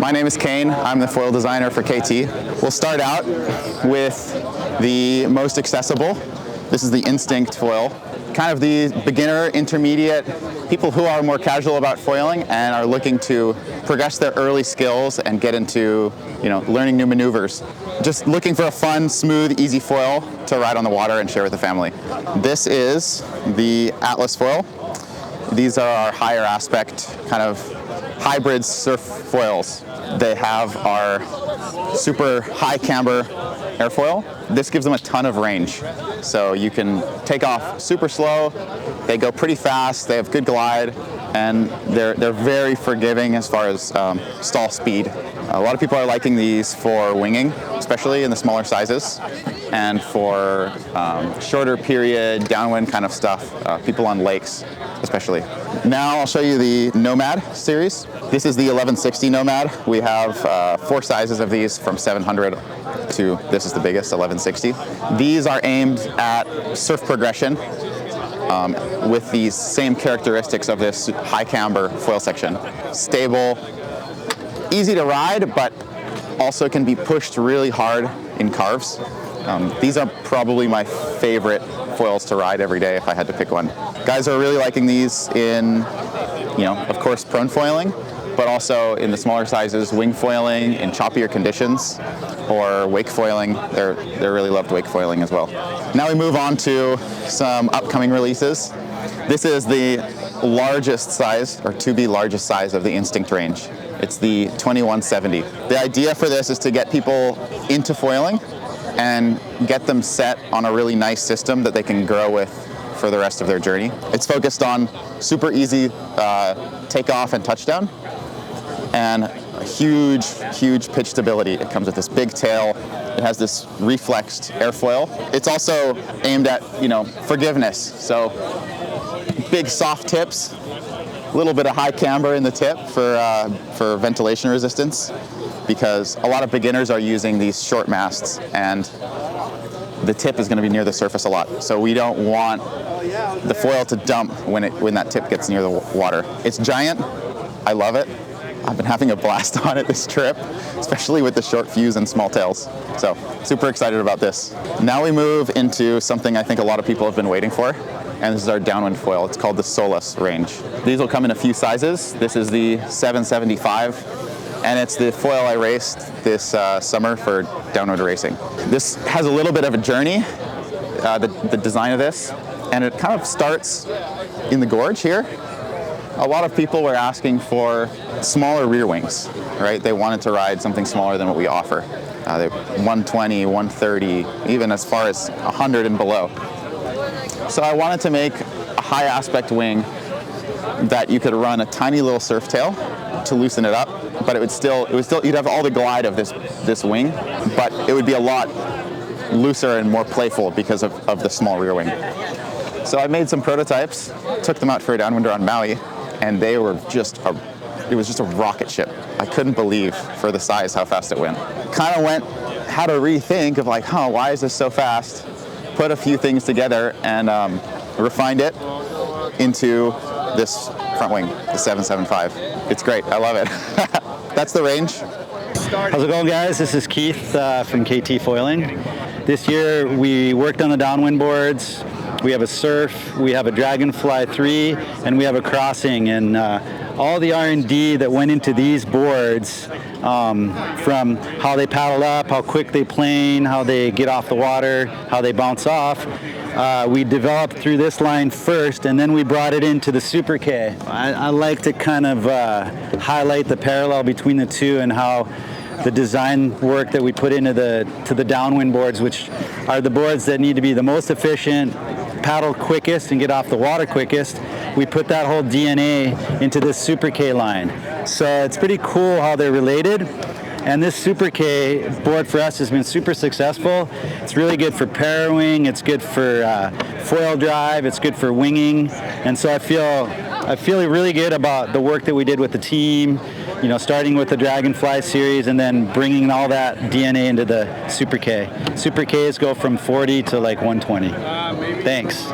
My name is Kane. I'm the foil designer for KT. We'll start out with the most accessible. This is the Instinct foil. Kind of the beginner, intermediate, people who are more casual about foiling and are looking to progress their early skills and get into, learning new maneuvers. Just looking for a fun, smooth, easy foil to ride on the water and share with the family. This is the Atlas foil. These are our higher aspect, kind of hybrid surf foils. They have our super high camber airfoil. This gives them a ton of range. So you can take off super slow, they go pretty fast, they have good glide, and they're very forgiving as far as stall speed. A lot of people are liking these for winging, especially in the smaller sizes, and for shorter period, downwind kind of stuff, people on lakes especially. Now I'll show you the Nomad series. This is the 1160 Nomad. We have 4 sizes of these from 700 to this is the biggest, 1160. These are aimed at surf progression with these same characteristics of this high camber foil section. Stable, easy to ride, but also can be pushed really hard in carves. These are probably my favorite foils to ride every day if I had to pick one. Guys are really liking these in, of course, prone foiling, but also in the smaller sizes, wing foiling in choppier conditions, or wake foiling. They're really loved wake foiling as well. Now we move on to some upcoming releases. This is the largest size, or to be largest size of the Instinct range. It's the 2170. The idea for this is to get people into foiling and get them set on a really nice system that they can grow with for the rest of their journey. It's focused on super easy takeoff and touchdown, and huge pitch stability. It comes with this big tail. It has this reflexed airfoil. It's also aimed at, forgiveness. So big soft tips, a little bit of high camber in the tip for ventilation resistance, because a lot of beginners are using these short masts and the tip is going to be near the surface a lot. So we don't want the foil to dump when that tip gets near the water. It's giant. I love it. I've been having a blast on it this trip, especially with the short fuse and small tails. So super excited about this. Now we move into something I think a lot of people have been waiting for, and this is our downwind foil. It's called the Solus range. These will come in a few sizes. This is the 775, and it's the foil I raced this summer for downwind racing. This has a little bit of a journey, the design of this, and it kind of starts in the gorge here. A lot of people were asking for smaller rear wings, right? They wanted to ride something smaller than what we offer. They're 120, 130, even as far as 100 and below. So I wanted to make a high aspect wing that you could run a tiny little surf tail to loosen it up, but you'd have all the glide of this wing, but it would be a lot looser and more playful because of the small rear wing. So I made some prototypes, took them out for a downwinder on Maui, and it was just a rocket ship. I couldn't believe for the size how fast it went. Kind of had to rethink of why is this so fast? Put a few things together and refined it into this front wing, the 775. It's great, I love it. That's the range. How's it going, guys? This is Keith from KT Foiling. This year we worked on the downwind boards. We have a surf, we have a Dragonfly 3, and we have a crossing. And all the R&D that went into these boards, from how they paddle up, how quick they plane, how they get off the water, how they bounce off, we developed through this line first, and then we brought it into the Super K. I like to kind of highlight the parallel between the two and how the design work that we put into the downwind boards, which are the boards that need to be the most efficient, paddle quickest and get off the water quickest. We put that whole DNA into this Super K line. So it's pretty cool how they're related. And this Super K board for us has been super successful. It's really good for parowing, it's good for foil drive, it's good for winging. And so I feel really good about the work that we did with the team, starting with the Dragonfly series and then bringing all that DNA into the Super K. Super Ks go from 40 to 120. Thanks.